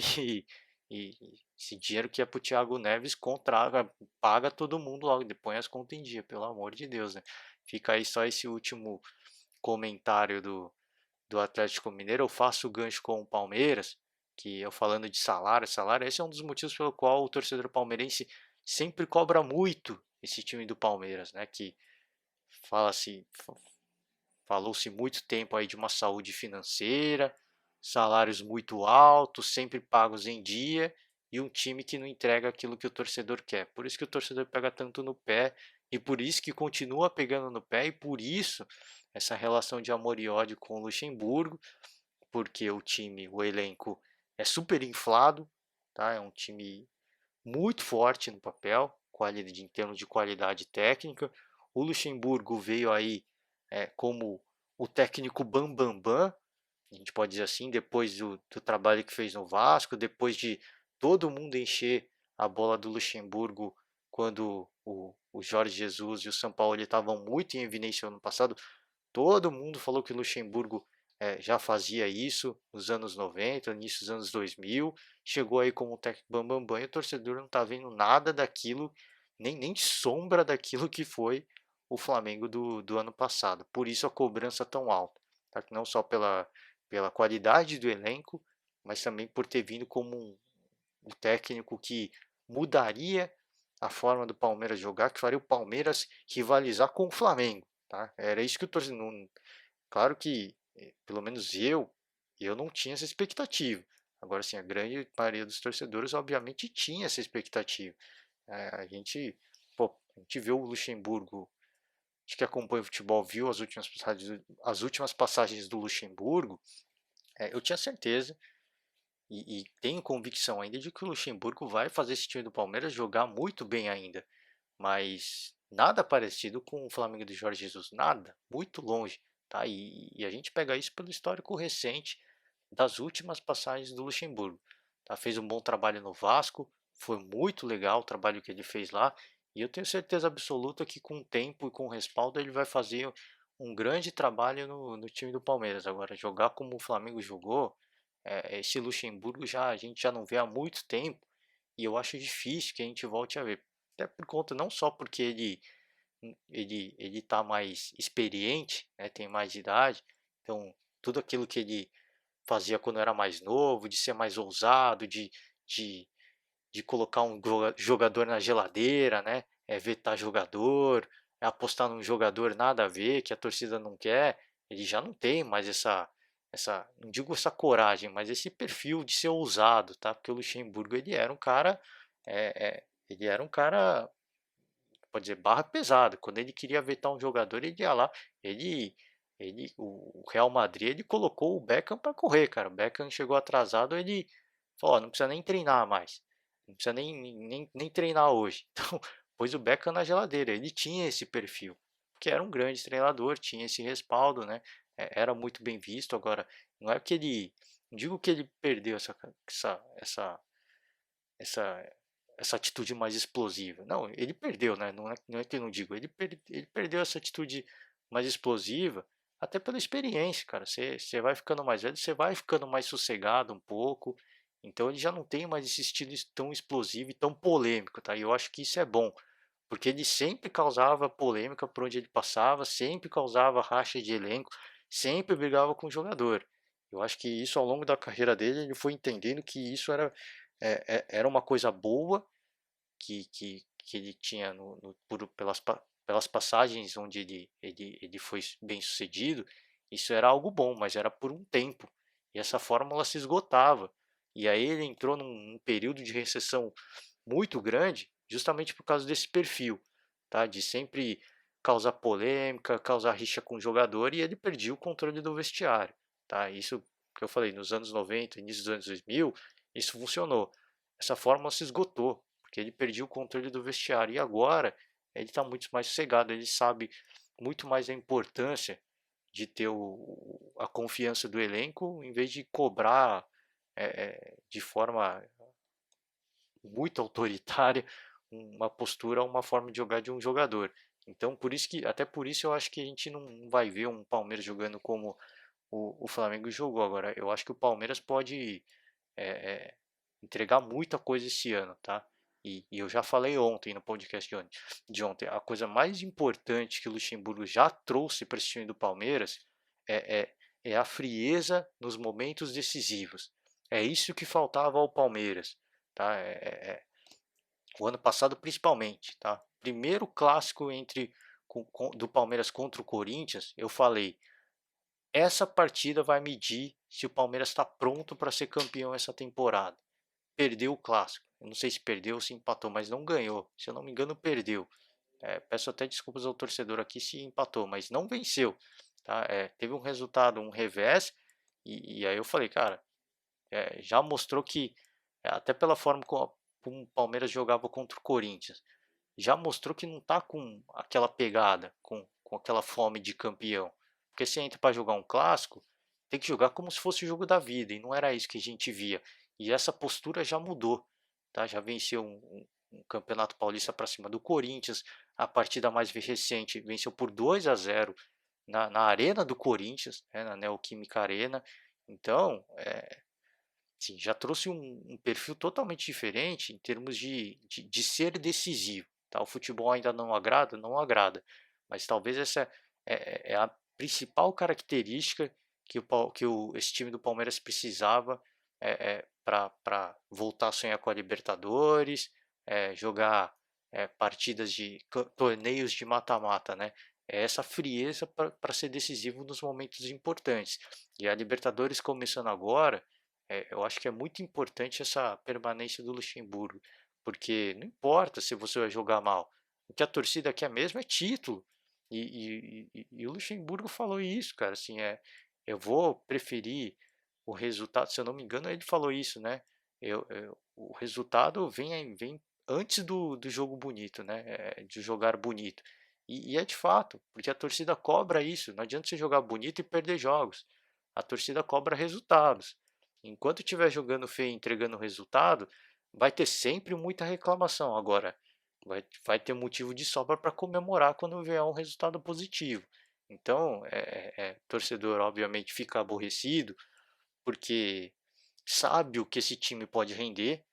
e esse dinheiro que é pro Thiago Neves, paga todo mundo logo, depois as contas em dia, pelo amor de Deus, né? Fica aí só esse último comentário do Atlético Mineiro. Eu faço o gancho com o Palmeiras, que eu falando de salário, esse é um dos motivos pelo qual o torcedor palmeirense sempre cobra muito esse time do Palmeiras, né? Que fala-se Falou-se muito tempo aí de uma saúde financeira, salários muito altos, sempre pagos em dia e um time que não entrega aquilo que o torcedor quer. Por isso que o torcedor pega tanto no pé e por isso que continua pegando no pé e por isso essa relação de amor e ódio com o Luxemburgo, porque o time, o elenco é super inflado, tá? É um time muito forte no papel, em termos de qualidade técnica. O Luxemburgo veio aí como o técnico Bam Bam Bam, a gente pode dizer assim, depois do trabalho que fez no Vasco, depois de todo mundo encher a bola do Luxemburgo quando o Jorge Jesus e o São Paulo estavam muito em evidência no passado, todo mundo falou que o Luxemburgo já fazia isso nos anos 90, início dos anos 2000, chegou aí como técnico Bambambam Bam, e o torcedor não está vendo nada daquilo, nem sombra daquilo que foi o Flamengo do ano passado. Por isso a cobrança tão alta, tá? Não só pela qualidade do elenco, mas também por ter vindo como um técnico que mudaria a forma do Palmeiras jogar, que faria o Palmeiras rivalizar com o Flamengo. Tá? Era isso que o torcedor. Claro que, pelo menos eu não tinha essa expectativa. Agora, sim, a grande maioria dos torcedores, obviamente, tinha essa expectativa. A gente, pô, a gente viu o Luxemburgo, acho que acompanha o futebol, viu as últimas passagens do Luxemburgo. Eu tinha certeza e tenho convicção ainda de que o Luxemburgo vai fazer esse time do Palmeiras jogar muito bem ainda. Mas nada parecido com o Flamengo de Jorge Jesus, nada, muito longe, tá? E a gente pega isso pelo histórico recente das últimas passagens do Luxemburgo, tá? Fez um bom trabalho no Vasco, foi muito legal o trabalho que ele fez lá, e eu tenho certeza absoluta que com o tempo e com o respaldo ele vai fazer um grande trabalho no time do Palmeiras. Agora, jogar como o Flamengo jogou, esse Luxemburgo a gente já não vê há muito tempo, e eu acho difícil que a gente volte a ver. Até por conta, não só porque ele tá mais experiente, né, tem mais idade, então tudo aquilo que ele fazia quando era mais novo, de ser mais ousado, de, de colocar um jogador na geladeira, né, vetar jogador, apostar num jogador nada a ver, que a torcida não quer, ele já não tem mais não digo essa coragem, mas esse perfil de ser ousado, tá? Porque o Luxemburgo ele era um cara, ele era um cara, pode dizer, barra pesada. Quando ele queria vetar um jogador, ele ia lá, ele, o Real Madrid, ele colocou o Beckham para correr, cara. O Beckham chegou atrasado, ele falou, ó, não precisa nem treinar mais, não precisa nem treinar hoje. Então, pôs o Beckham na geladeira. Ele tinha esse perfil, que era um grande treinador, tinha esse respaldo, né? Era muito bem visto. Agora, não é que ele, não digo que ele perdeu essa essa essa atitude mais explosiva. Não, ele perdeu, né? Não é que eu não digo, ele perdeu essa atitude mais explosiva, até pela experiência, cara. Você vai ficando mais velho, você vai ficando mais sossegado um pouco. Então ele já não tem mais esse estilo tão explosivo e tão polêmico, tá? E eu acho que isso é bom, porque ele sempre causava polêmica por onde ele passava, sempre causava racha de elenco, sempre brigava com o jogador. Eu acho que isso ao longo da carreira dele, ele foi entendendo que isso era uma coisa boa que ele tinha pelas passagens onde ele foi bem sucedido. Isso era algo bom, mas era por um tempo. E essa fórmula se esgotava. E aí ele entrou num período de recessão muito grande, justamente por causa desse perfil, tá? De sempre causar polêmica, causar rixa com o jogador, e ele perdia o controle do vestiário, tá? Isso que eu falei, nos anos 90, início dos anos 2000, isso funcionou. Essa fórmula se esgotou, porque ele perdia o controle do vestiário, e agora ele está muito mais sossegado, ele sabe muito mais a importância de ter a confiança do elenco, em vez de cobrar de forma muito autoritária uma postura, uma forma de jogar de um jogador. Então, até por isso eu acho que a gente não vai ver um Palmeiras jogando como o Flamengo jogou agora. Eu acho que o Palmeiras pode é, é, entregar muita coisa esse ano, tá? E eu já falei ontem no podcast de ontem, a coisa mais importante que o Luxemburgo já trouxe para esse time do Palmeiras é, é, é a frieza nos momentos decisivos. É isso que faltava ao Palmeiras, tá? O ano passado principalmente, tá? Primeiro clássico do Palmeiras contra o Corinthians, eu falei, essa partida vai medir se o Palmeiras está pronto para ser campeão essa temporada. Perdeu o clássico. Eu não sei se perdeu ou se empatou, mas não ganhou. Se eu não me engano, perdeu. Peço até desculpas ao torcedor aqui se empatou, mas não venceu. Tá? Teve um resultado, um revés, e aí eu falei, cara, já mostrou que, até pela forma como o Palmeiras jogava contra o Corinthians, já mostrou que não está com aquela pegada, com aquela fome de campeão. Porque se entra para jogar um clássico, tem que jogar como se fosse o jogo da vida, e não era isso que a gente via. E essa postura já mudou, tá? Já venceu um Campeonato Paulista para cima do Corinthians, a partida mais recente venceu por 2-0 na Arena do Corinthians, né, na Neoquímica Arena. Então, sim, já trouxe um perfil totalmente diferente em termos de ser decisivo. Tá? O futebol ainda não agrada, não agrada, mas talvez essa é a principal característica esse time do Palmeiras precisava para voltar a sonhar com a Libertadores, jogar partidas torneios de mata-mata, né? É essa frieza para ser decisivo nos momentos importantes. E a Libertadores começando agora, eu acho que é muito importante essa permanência do Luxemburgo, porque não importa se você vai jogar mal, o que a torcida quer mesmo é título. E o Luxemburgo falou isso, cara, assim, eu vou preferir o resultado, se eu não me engano, ele falou isso, né? O resultado vem antes do jogo bonito, né? De jogar bonito. E é de fato, porque a torcida cobra isso. Não adianta você jogar bonito e perder jogos. A torcida cobra resultados. Enquanto estiver jogando feio e entregando resultado, vai ter sempre muita reclamação. Agora, vai ter motivo de sobra para comemorar quando vier um resultado positivo. Então, torcedor obviamente fica aborrecido porque sabe o que esse time pode render,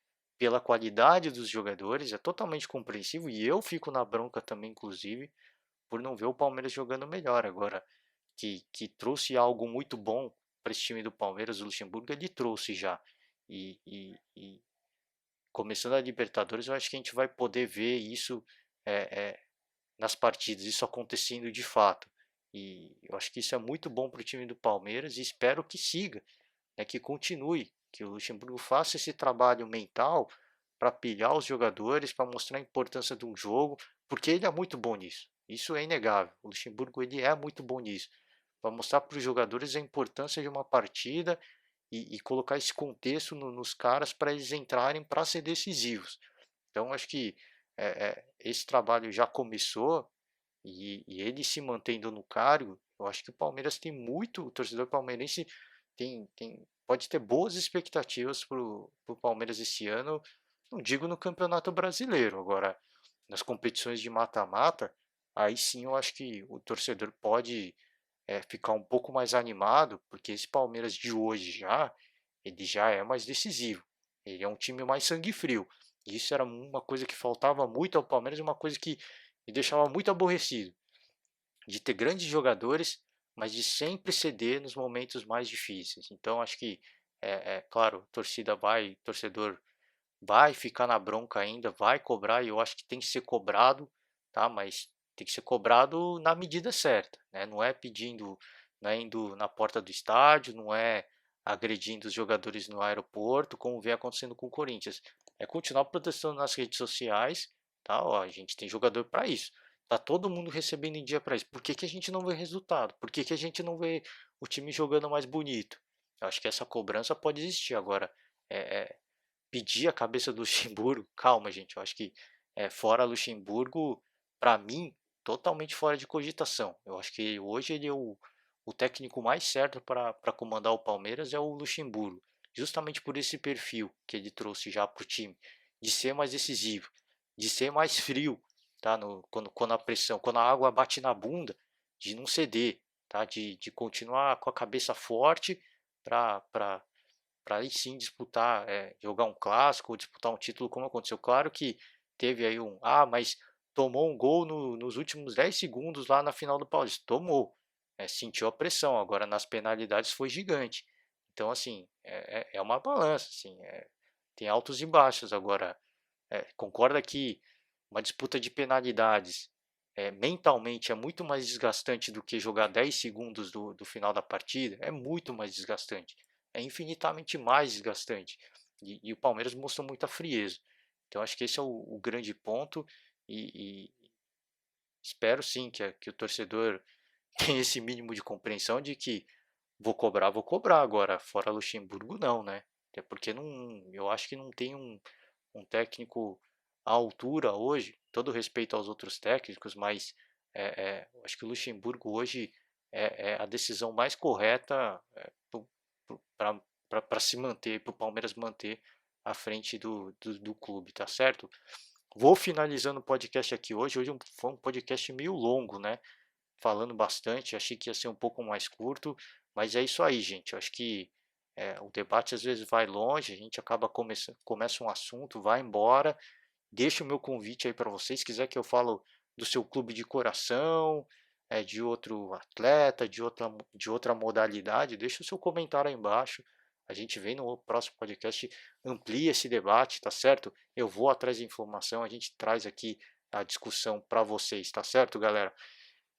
pela qualidade dos jogadores, é totalmente compreensível, e eu fico na bronca também, inclusive, por não ver o Palmeiras jogando melhor. Agora, que trouxe algo muito bom para esse time do Palmeiras, o Luxemburgo, ele trouxe já. E começando a Libertadores, eu acho que a gente vai poder ver isso é, é, nas partidas, isso acontecendo de fato. E eu acho que isso é muito bom para o time do Palmeiras e espero que siga, né, que continue, que o Luxemburgo faça esse trabalho mental para pilhar os jogadores, para mostrar a importância de um jogo, porque ele é muito bom nisso. Isso é inegável. O Luxemburgo ele é muito bom nisso, para mostrar para os jogadores a importância de uma partida e colocar esse contexto nos caras para eles entrarem para ser decisivos. Então acho que esse trabalho já começou e ele se mantendo no cargo, eu acho que o Palmeiras tem muito, o torcedor palmeirense pode ter boas expectativas para o Palmeiras esse ano, não digo no Campeonato Brasileiro, agora nas competições de mata-mata, aí sim eu acho que o torcedor pode ficar um pouco mais animado, porque esse Palmeiras de hoje ele já é mais decisivo, ele é um time mais sangue frio, e isso era uma coisa que faltava muito ao Palmeiras, uma coisa que me deixava muito aborrecido, de ter grandes jogadores, mas de sempre ceder nos momentos mais difíceis. Então acho que claro, torcedor vai ficar na bronca ainda, vai cobrar, e eu acho que tem que ser cobrado, tá? Mas tem que ser cobrado na medida certa, né? Não é pedindo, não é indo na porta do estádio, não é agredindo os jogadores no aeroporto, como vem acontecendo com o Corinthians. É continuar protestando nas redes sociais, tá? Ó, a gente tem jogador para isso. Tá todo mundo recebendo em dia para isso. Por que, que a gente não vê resultado? Por que, que a gente não vê o time jogando mais bonito? Eu acho que essa cobrança pode existir. Agora, é, é, pedir a cabeça do Luxemburgo, calma, gente, eu acho que fora Luxemburgo, para mim, totalmente fora de cogitação. Eu acho que hoje ele é o técnico mais certo para comandar o Palmeiras é o Luxemburgo, justamente por esse perfil que ele trouxe já para o time, de ser mais decisivo, de ser mais frio, tá? Quando a pressão, quando a água bate na bunda, de não ceder, tá? De continuar com a cabeça forte para aí sim disputar, jogar um clássico, ou disputar um título como aconteceu. Claro que teve aí mas tomou um gol nos últimos 10 segundos lá na final do Paulista. Tomou, sentiu a pressão, agora nas penalidades foi gigante. Então, assim, é uma balança, assim, tem altos e baixos. Agora, concorda que uma disputa de penalidades mentalmente é muito mais desgastante do que jogar 10 segundos do final da partida? É muito mais desgastante. É infinitamente mais desgastante. E o Palmeiras mostrou muita frieza. Então acho que esse é o grande ponto. E espero sim que o torcedor tenha esse mínimo de compreensão de que vou cobrar agora. Fora Luxemburgo, não, né? Até porque não, eu acho que não tem um técnico à altura hoje, todo respeito aos outros técnicos, mas acho que o Luxemburgo hoje é a decisão mais correta para se manter, para o Palmeiras manter à frente do clube, tá certo? Vou finalizando o podcast aqui hoje. Hoje foi um podcast meio longo, né? Falando bastante, achei que ia ser um pouco mais curto, mas é isso aí, gente. Eu acho que o debate às vezes vai longe, a gente acaba começa um assunto, vai embora. Deixa o meu convite aí para vocês, se quiser que eu falo do seu clube de coração, de outro atleta, de outra modalidade, deixa o seu comentário aí embaixo. A gente vem no próximo podcast, amplia esse debate, tá certo? Eu vou atrás de informação, a gente traz aqui a discussão para vocês, tá certo, galera?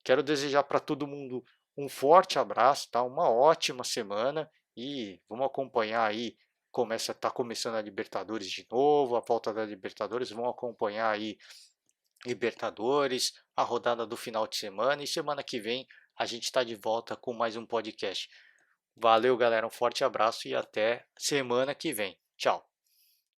Quero desejar para todo mundo um forte abraço, tá? Uma ótima semana e vamos acompanhar aí. Tá começando a Libertadores de novo, a volta da Libertadores. Vamos acompanhar aí Libertadores, a rodada do final de semana e semana que vem a gente está de volta com mais um podcast. Valeu, galera. Um forte abraço e até semana que vem. Tchau.